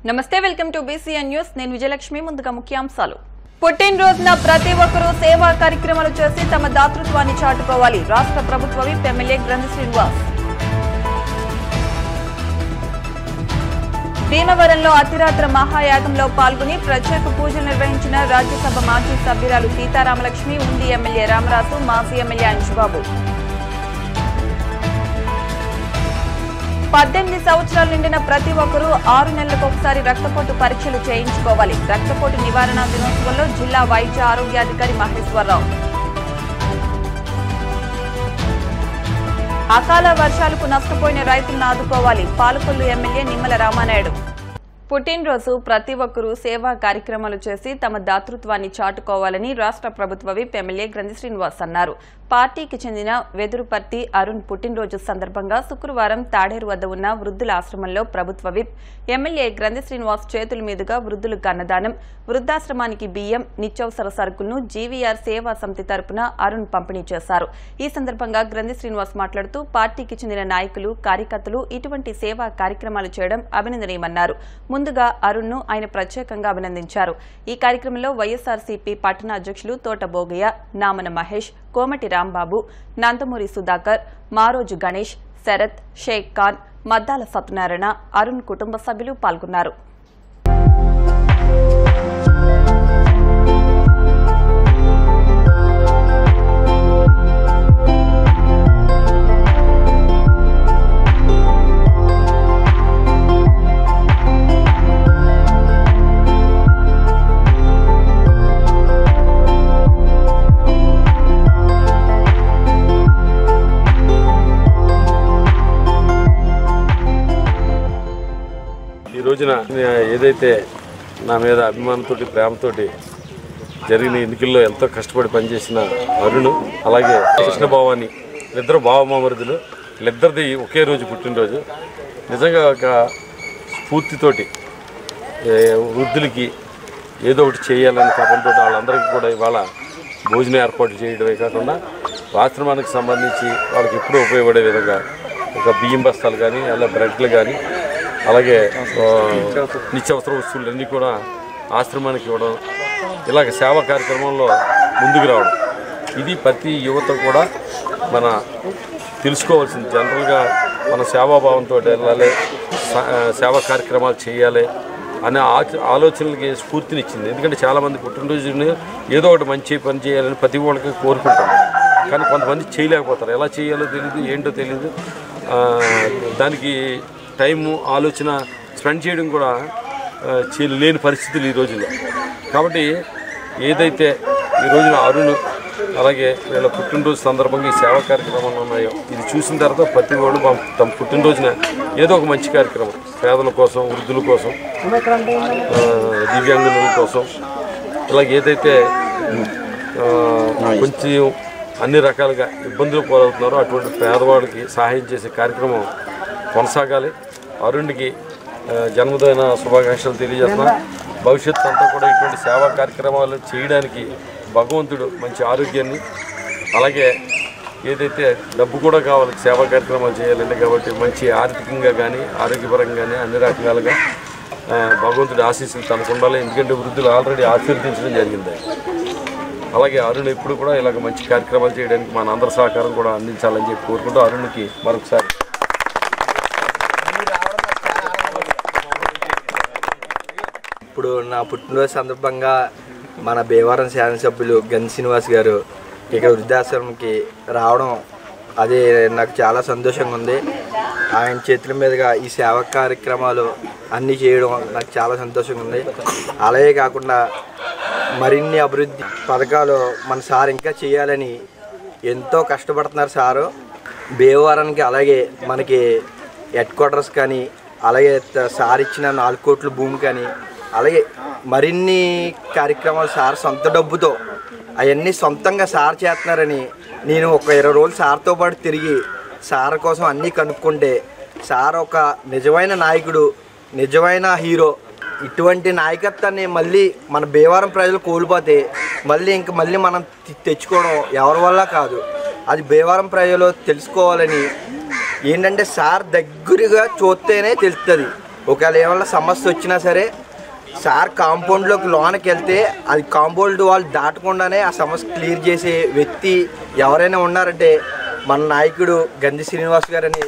నమస్తే welcome to BCN news నేను విజయలక్ష్మి ముందుగా ముఖ్యాంశాలు పుట్టినరోజున ప్రతి ఒక్కరూ సేవా కార్యక్రమాలు చేసి తమ దాతృత్వాన్ని చాటుకోవాలి రాష్ట్ర ప్రభుత్వ విప్ ఎమ్మెల్యే గ్రంథి శ్రీనివాస్ భీమవరంలో అతిరాత్ర మహాయాగంలో పాల్గొని ప్రత్యేక పూజలు నిర్వహించిన రాజ్యసభ మాజీ సభ్యురాలు సీతారామలక్ష్మి ఉండి ఎమ్మెల్యే రామరాజు మాజీ ఎమ్మెల్యే అంజుబాబు 18 సంవత్సరాలు నిండిన ప్రతి ఒక్కరూ 6 నెలలకు ఒకసారి రక్తపోటు పరీక్షలు చేయించుకోవాలి రక్తపోటు నివారణ దినోత్సవంలో జిల్లా వైద్య ఆరోగ్యాధికారి మహేశ్వరరావు అకాల వర్షాలకు నష్టపోయిన రైతులను ఆదుకోవాలి పాలకొల్లు ఎమ్మెల్యే నిమ్మల రామానాయుడు పుట్టినరోజు ప్రతి ఒక్కరూ సేవా కార్యక్రమాలు చేసి తమ దాతృత్వాన్ని చాటుకోవాలని రాష్ట్ర ప్రభుత్వ విప్ ఎమ్మెల్యే గ్రంథి శ్రీనివాస్ అన్నారు పార్టీకి చెందిన వెదురుపర్తి అరుణ్ పుట్టినరోజు సందర్భంగా శుక్రవారం తాడేరు వద్ద ఉన్న వృద్ధుల ఆశ్రమంలో ప్రభుత్వ విప్ ఎమ్మెల్యే గ్రంథి శ్రీనివాస్ చేతుల మీదుగా వృద్ధులకు అన్నదానం వృద్ధాశ్రమానికి బియ్యం నిత్యావసర సరుకులను జీవీఆర్ సేవా సమితి తరపున అరుణ్ పంపిణీ చేశారు ఈ సందర్భంగా గ్రంథి శ్రీనివాస్ మాట్లాడుతూ పార్టీకి చెందిన నాయకులు కార్యకర్తలు ఇటువంటి సేవా కార్యక్రమాలు చేయడం అభినందనీయమన్నారు ముందుగా అరుణ్ ను ఆయన ప్రత్యేకంగా అభినందించారు ఈ కార్యక్రమంలో వైఎస్ఆర్సీపీ పట్టణ అధ్యక్షులు తోట భోగయ్య నామన మహేష్ కోమటి రాంబాబు నందమూరి సుధాకర్ మారోజు గణేష్ శరత్ షేక్ ఖాన్ మద్దాల సత్యనారాయణ అరుణ్ కుటుంబ సభ్యులు పాల్గొన్నారు ఈ రోజున ఏదైతే నా మీద అభిమానంతో ప్రేమతోటి జరిగిన ఎన్నికల్లో ఎంతో కష్టపడి పనిచేసిన అరుణ్ అలాగే కృష్ణభావాన్ని వీళ్ళిద్దరు భావమామరుదులు వీళ్ళిద్దరిది ఒకే రోజు పుట్టినరోజు నిజంగా ఒక స్ఫూర్తితోటి వృద్ధులకి ఏదో ఒకటి చేయాలని తపంతో వాళ్ళందరికీ కూడా ఇవాళ భోజనం ఏర్పాటు చేయడమే కాకుండా ఆశ్రమానికి సంబంధించి వాళ్ళకి ఎప్పుడూ ఉపయోగపడే విధంగా ఒక బియ్యం బస్తాలు కానీ అలా బ్రెడ్లు కానీ అలాగే నిత్యావసర వస్తువులన్నీ కూడా ఆశ్రమానికి ఇవ్వడం ఇలాగ సేవా కార్యక్రమంలో ముందుకు రావడం ఇది ప్రతి యువత కూడా మన తెలుసుకోవాల్సింది జనరల్గా మన సేవాభావంతో వెళ్ళాలి సేవా కార్యక్రమాలు చేయాలి అనే ఆలోచనలకి స్ఫూర్తినిచ్చింది ఎందుకంటే చాలామంది పుట్టినరోజుని ఏదో ఒకటి మంచి పని చేయాలని ప్రతి ఒక్కరికి కోరుకుంటారు కానీ కొంతమంది చేయలేకపోతారు ఎలా చేయాలో తెలియదు ఏంటో తెలియదు దానికి టైము ఆలోచన స్పెండ్ చేయడం కూడా లేని పరిస్థితులు ఈ రోజుల్లో కాబట్టి ఏదైతే ఈ రోజున అరుణ్ అలాగే వీళ్ళ పుట్టినరోజు సందర్భంగా ఈ సేవా కార్యక్రమాలు ఉన్నాయో ఇది చూసిన తర్వాత ప్రతి వాళ్ళు తమ పుట్టినరోజున ఏదో ఒక మంచి కార్యక్రమం పేదల కోసం వృద్ధుల కోసం దివ్యాంగుల కోసం ఇలాగ ఏదైతే కొంచెం అన్ని రకాలుగా ఇబ్బందులు పాలవుతున్నారో అటువంటి పేదవాడికి సహాయం చేసే కార్యక్రమం కొనసాగాలి అరుణ్కి జన్మదిన శుభాకాంక్షలు తెలియజేస్తున్నా భవిష్యత్తు అంతా కూడా ఇటువంటి సేవా కార్యక్రమాలు చేయడానికి భగవంతుడు మంచి ఆరోగ్యాన్ని అలాగే ఏదైతే డబ్బు కూడా కావాలి సేవా కార్యక్రమాలు చేయాలంటే కాబట్టి మంచి ఆర్థికంగా కానీ ఆరోగ్యపరంగా కానీ అన్ని రకాలుగా భగవంతుడి ఆశీస్సులు తనకు ఉండాలి ఎందుకంటే వృద్ధులు ఆల్రెడీ ఆశీర్వదించడం జరిగింది అలాగే అరుణ్ ఎప్పుడు కూడా ఇలాగ మంచి కార్యక్రమాలు చేయడానికి మన అందరి సహకారం కూడా అందించాలని చెప్పి కోరుకుంటూ అరుణ్కి మరొకసారి ఇప్పుడు నా పుట్టినరోజు సందర్భంగా మన భీమవరం శాసనసభ్యులు గ్రంథి శ్రీనివాస్ గారు ఇక్కడ వృద్ధాశ్రమంకి రావడం అది నాకు చాలా సంతోషంగా ఉంది ఆయన చేతుల మీదుగా ఈ సేవా కార్యక్రమాలు అన్నీ చేయడం నాకు చాలా సంతోషంగా ఉంది అలాగే కాకుండా మరిన్ని అభివృద్ధి పథకాలు మన సార్ ఇంకా చేయాలని ఎంతో కష్టపడుతున్నారు సారు భీమవరానికి అలాగే మనకి హెడ్ క్వార్టర్స్ కానీ అలాగే సార్ ఇచ్చిన 4 కోట్ల భూమి కానీ అలాగే మరిన్ని కార్యక్రమాలు సార్ సొంత డబ్బుతో అవన్నీ సొంతంగా సార్ చేస్తున్నారని నేను ఒక 20 రోజులు సార్తో పాటు తిరిగి సార్ కోసం అన్నీ కనుక్కుంటే సార్ ఒక నిజమైన నాయకుడు నిజమైన హీరో ఇటువంటి నాయకత్వాన్ని మళ్ళీ మన భీమవరం ప్రజలు కోల్పోతే మళ్ళీ మనం తెచ్చుకోవడం ఎవరి వల్ల కాదు అది భీమవరం ప్రజలు తెలుసుకోవాలని ఏంటంటే సార్ దగ్గరగా చూస్తేనే తెలుస్తుంది ఒకవేళ ఏమన్నా సమస్య వచ్చినా సరే సార్ కాంపౌండ్లోకి లోనకి వెళ్తే అది కాంపౌండ్ వాళ్ళు దాటకుండానే ఆ సమస్య క్లియర్ చేసే వ్యక్తి ఎవరైనా ఉన్నారంటే మన నాయకుడు గంధి శ్రీనివాస్ గారని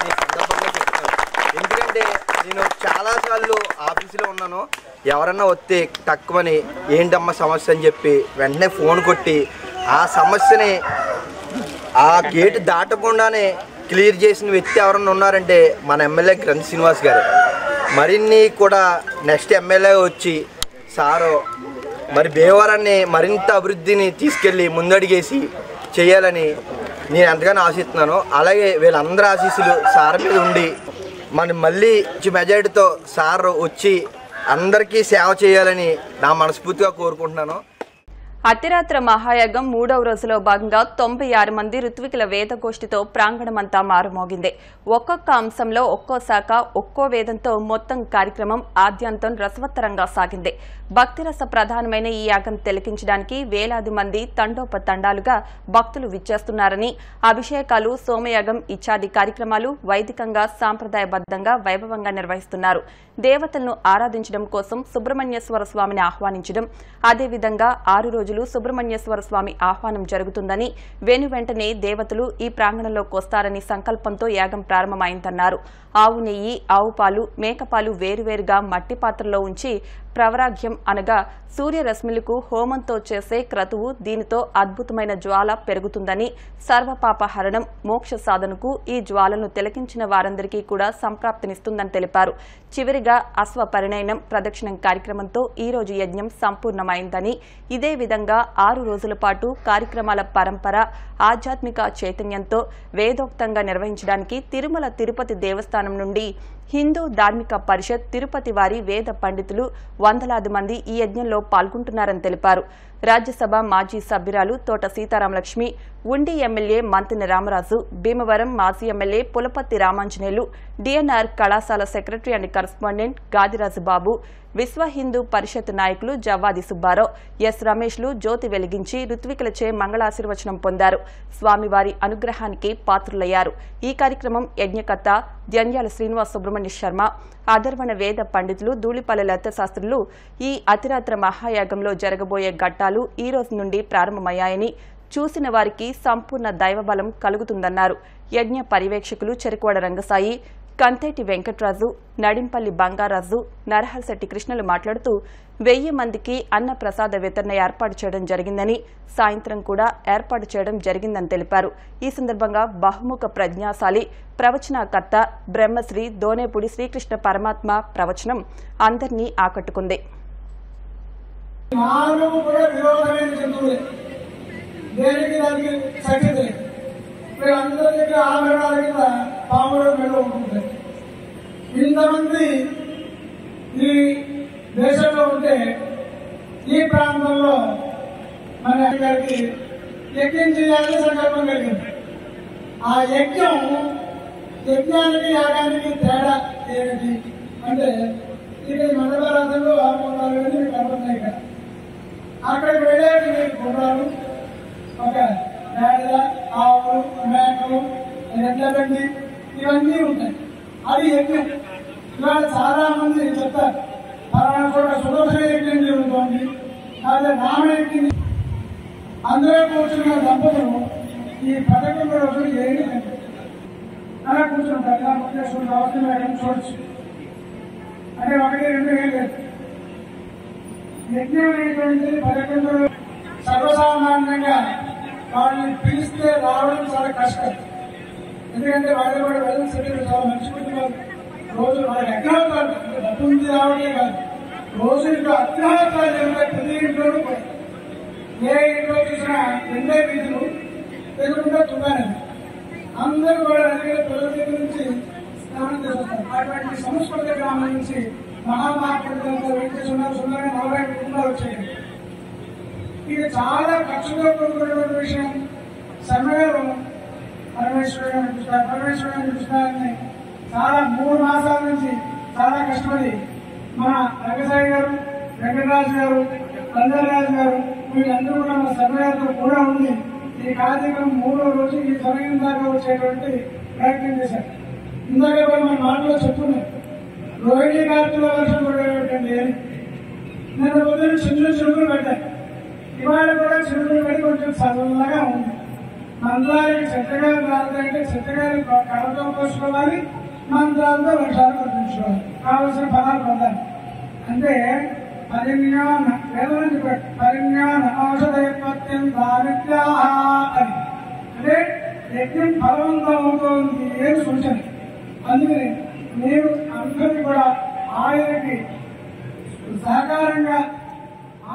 నేను సందర్భంగా చెప్తున్నాను. ఎందుకంటే నేను చాలాసార్లు ఆఫీసులో ఉన్నాను, ఎవరన్నా వస్తే తక్కువని ఏంటమ్మా సమస్య అని చెప్పి వెంటనే ఫోన్ కొట్టి ఆ సమస్యని ఆ గేటు దాటకుండానే క్లియర్ చేసిన వ్యక్తి ఎవరన్నా ఉన్నారంటే మన ఎమ్మెల్యే గంధి శ్రీనివాస్ గారు. మరిన్ని కూడా నెక్స్ట్ ఎమ్మెల్యే వచ్చి సారు మరి భీమవరాన్ని మరింత అభివృద్ధిని తీసుకెళ్ళి ముందడిగేసి చేయాలని నేను ఎంతగానో ఆశిస్తున్నాను. అలాగే వీళ్ళందరి ఆశీస్సులు సార్ మీద ఉండి మనం మళ్ళీ మెజారిటీతో సార్ వచ్చి అందరికీ సేవ చేయాలని నా మనస్ఫూర్తిగా కోరుకుంటున్నాను. అతిరాత్ర మహాయాగం 3వ రోజులో భాగంగా 96 మంది ఋత్వికుల వేదగోష్ఠితో ప్రాంగణమంతా మారుమోగింది. ఒక్కొక్క అంశంలో ఒక్కో శాఖ ఒక్కో వేదంతో మొత్తం కార్యక్రమం ఆద్యంతం రసవత్తరంగా సాగింది. భక్తిరస ప్రధానమైన ఈ యాగం తిలకించడానికి వేలాది మంది తండోపతండాలుగా భక్తులు విచ్చేస్తున్నారని, అభిషేకాలు, సోమయాగం ఇత్యాది కార్యక్రమాలు వైదికంగా సాంప్రదాయబద్దంగా వైభవంగా నిర్వహిస్తున్నారు. దేవతలను ఆరాధించడం కోసం సుబ్రహ్మణ్యేశ్వర స్వామిని ఆహ్వానించడం, అదేవిధంగా 6 రోజులు సుబ్రహ్మణ్యేశ్వర స్వామి ఆహ్వానం జరుగుతుందని, వెనువెంటనే దేవతలు ఈ ప్రాంగణంలోకి వస్తారని సంకల్పంతో యాగం ప్రారంభమైందన్నారు. ఆవు నెయ్యి, ఆవు పాలు, మేకపాలు వేరువేరుగా మట్టి పాత్రలో ఉంచి ప్రవరాఘ్యం అనగా సూర్యరశ్మిలకు హోమంతో చేసే క్రతువు, దీనితో అద్భుతమైన జ్వాల పెరుగుతుందని, సర్వపాపహరణం, మోక్ష సాధనకు ఈ జ్వాలను తిలకించిన వారందరికీ కూడా సంప్రాప్తినిస్తుందని తెలిపారు. చివరిగా అశ్వ పరిణయనం ప్రదక్షిణం కార్యక్రమంతో ఈ రోజు యజ్ఞం సంపూర్ణమైందని, ఇదే విధంగా 6 రోజుల పాటు కార్యక్రమాల పరంపర ఆధ్యాత్మిక చైతన్యంతో వేదోక్తంగా నిర్వహించడానికి తిరుమల తిరుపతి దేవస్థానం నుండి హిందూ ధార్మిక పరిషత్, తిరుపతి వారి వేద పండితులు వందలాది మంది ఈ యజ్ఞంలో పాల్గొంటున్నారని తెలిపారు. రాజ్యసభ మాజీ సభ్యురాలు తోట సీతారామలక్ష్మి, ఉండి ఎమ్మెల్యే మంతిని రామరాజు, భీమవరం మాజీ ఎమ్మెల్యే పులపర్తి రామాంజనేయులు, డిఎన్ఆర్ కళాశాల సెక్రటరీ అండ్ కరస్పాండెంట్ గాదిరాజు బాబు, విశ్వ హిందూ పరిషత్ నాయకులు జవ్వాది సుబ్బారావు, ఎస్ రమేష్లు జ్యోతి వెలిగించి ఋత్వికులచే మంగళాశీర్వచనం పొందారు. స్వామివారి అనుగ్రహానికి పాత్రులయ్యారు. ఈ కార్యక్రమం యజ్ఞకర్త ధ్యంజాల శ్రీనివాస్ సుబ్రహ్మణ్య శర్మ, అధర్వణ వేద పండితులు ధూళిపల్లి లలిత శాస్త్రులు ఈ అతిరాత్ర మహాయాగంలో జరగబోయే ఘట్టాలు ఈ రోజు నుండి ప్రారంభమయ్యాయని, చూసిన వారికి సంపూర్ణ దైవబలం కలుగుతుందన్నారు. యజ్ఞ పర్యవేక్షకులు చెరుకువాడ రంగసాయి, కంతేటి వెంకట్రాజు, నడింపల్లి బంగారాజు, నరహల్శెట్టి కృష్ణలు మాట్లాడుతూ 1000 మందికి అన్న ప్రసాద వితరణ ఏర్పాటు చేయడం జరిగిందని, సాయంత్రం కూడా ఏర్పాటు చేయడం జరిగిందని తెలిపారు. ఈ సందర్భంగా బహుముఖ ప్రజ్ఞాశాలి ప్రవచనకర్త బ్రహ్మశ్రీ దోనేపూడి శ్రీకృష్ణ పరమాత్మ ప్రవచనం అందరినీ ఆకట్టుకుంది. ఇంతమంది ఈ దేశంలో ఉంటే ఈ ప్రాంతంలో మన గారికి యజ్ఞం చేయాలని సంకల్పం కలిగింది. ఆ యజ్ఞానికి యాగానికి తేడా ఏమిటి అంటే, ఇక ఈ మండలాలు 4 మీకు కనపడుతున్నాయి కదా, అక్కడికి వెళ్ళేది మీకు గుర్రాలు, ఒక మేడ, ఆవులు, మేకలు, ఎడ్లబండి ఇవన్నీ ఉంటాయి. అది యజ్ఞం. ఇవాళ చాలా మంది చెప్తారు పలానా చోట సుదర్శన యజ్ఞం జరుగుతోంది, అదే రామయజ్ఞం. అందులో కూర్చున్న దంపతులు ఈ 11 రోజులు ఏమి అలా కూర్చుంటారు. ఇలా ముఖ్యేశ్వరుడు అవసరం లేదని చూడొచ్చు. అంటే 1-2 ఏం లేదు. యజ్ఞం అనేటువంటి 11 రోజులు సర్వసామాన్యంగా వాళ్ళని పిలిస్తే రావడం చాలా కష్టం. ఎందుకంటే వాళ్ళు కూడా వెళ్ళని సెటిల్ చాలా మంచి కుటుంబాలు. రోజు వాళ్ళకి అగ్రహోత్రాలు డబ్బు ఉంది రావడమే కాదు, రోజు ఇంట్లో అగ్రహోత్రాలు జరుగుతాయి. ప్రతి ఇంట్లోనూ కూడా ఏ ఇంట్లో చూసినా 2 వీధులు ఎదురుగా తుమ్మానది. అందరూ కూడా అడిగే పిల్లల దగ్గర నుంచి స్నానం చేస్తారు. అటువంటి సంస్కృత గ్రామం నుంచి మహామహాపురుషులంతా వెంకటేశ్వర సుందరమైన 40 కుటుంబాలు వచ్చాయి. ఇది చాలా ఖర్చుతో కూడుకున్నటువంటి విషయం. సమయంలో పరమేశ్వరుని కృష్ణాన్ని చాలా 3 మాసాల నుంచి చాలా కష్టపడి మన రంగసాయి గారు, వెంకటరాజు గారు, రంగరాజు గారు వీళ్ళందరూ కూడా మన సమయాలతో కూడా ఉండి ఈ కార్యక్రమం 3వ రోజు ఈ సమయం దాకా వచ్చేటువంటి ప్రయత్నం చేశారు. ఇందాక మన మాటలో చెప్తున్నాం, రోహిణి కార్తీలో వర్షం పడేటండి. నిన్న పొద్దున్న చినుకులు పడ్డాయి. ఇవాళ కూడా చినుకులు పడి కొంచెం చల్లగా ఉంది. మంత్రాలకి చెత్తగాలు రాదంటే చెత్తగాలు కడతో పోసుకోవాలి, మంత్రాలతో వర్షాలు కురిపించుకోవాలి, కావలసిన ఫలాలు పొందాలి. అంటే పరిజ్ఞాన పరిజ్ఞాన ఔషధపత్యం దారిద్ర్యా అని, అంటే యజ్ఞం ఫలవంతం అవుతోంది ఏమి సూచన. అందుకని నేను అందరినీ కూడా ఆయనకి సహకారంగా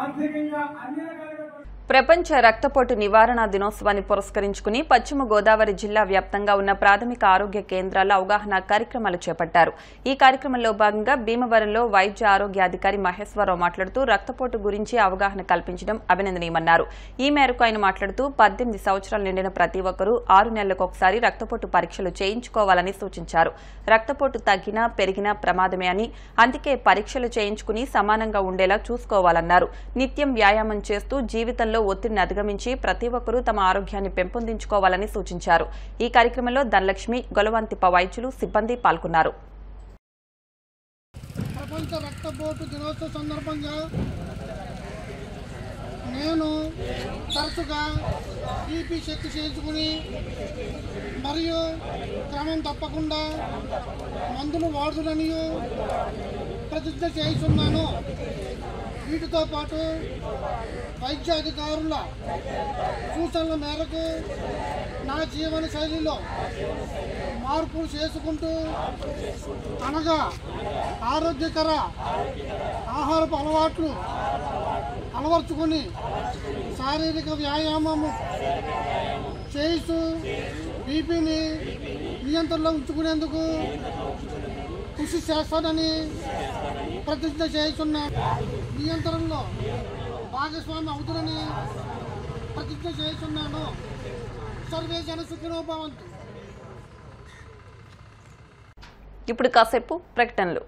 ఆర్థికంగా అన్ని రకాలుగా ప్రపంచ రక్తపోటు నివారణ దినోత్సవాన్ని పురస్కరించుకుని పశ్చిమ గోదావరి జిల్లా వ్యాప్తంగా ఉన్న ప్రాథమిక ఆరోగ్య కేంద్రాల్లో అవగాహన కార్యక్రమాలు చేపట్టారు. ఈ కార్యక్రమంలో భాగంగా భీమవరంలో వైద్య ఆరోగ్యాధికారి మహేశ్వరరావు మాట్లాడుతూ రక్తపోటు గురించి అవగాహన కల్పించడం అభినందనీయమన్నారు. ఈ మేరకు ఆయన మాట్లాడుతూ 18 సంవత్సరాలు నిండిన ప్రతి ఒక్కరూ 6 నెలలకొకసారి రక్తపోటు పరీక్షలు చేయించుకోవాలని సూచించారు. రక్తపోటు తగ్గినా పెరిగినా ప్రమాదమే అని, అందుకే పరీక్షలు చేయించుకుని సమానంగా ఉండేలా చూసుకోవాలన్నారు. నిత్యం వ్యాయామం చేస్తూ జీవితంలో ఒత్తిడిని అధిగమించి ప్రతి ఒక్కరూ తమ ఆరోగ్యాన్ని పెంపొందించుకోవాలని సూచించారు. ఈ కార్యక్రమంలో ధనలక్ష్మి, గొలవంతిప వైద్యులు, సిబ్బంది పాల్గొన్నారు. ప్రపంచ రక్తపోటు దినోత్సవం సందర్భంగా నేను తరచుగా బీపీ చెక్ చేయించుకుని మరియు క్రమం తప్పకుండా మందులు వాడుతులని ప్రతిజ్ఞ చేస్తున్నాను. వీటితో పాటు వైద్యాధికారుల సూచనల మేరకు నా జీవన శైలిలో మార్పులు చేసుకుంటూ అనగా ఆరోగ్యకర ఆహారపు అలవాట్లు అలవర్చుకొని శారీరక వ్యాయామము చేస్తూ బీపీని నియంత్రణలో ఉంచుకునేందుకు కృషి చేస్తానని ప్రతిజ్ఞ చేస్తున్నా. నియంత్రణలో భాగస్వామి అవుతుందని ప్రతిజ్ఞ చేస్తున్నాను. సర్వే జన సుఖినో భవంతు. ఇప్పుడు కాసేపు ప్రకటనలు.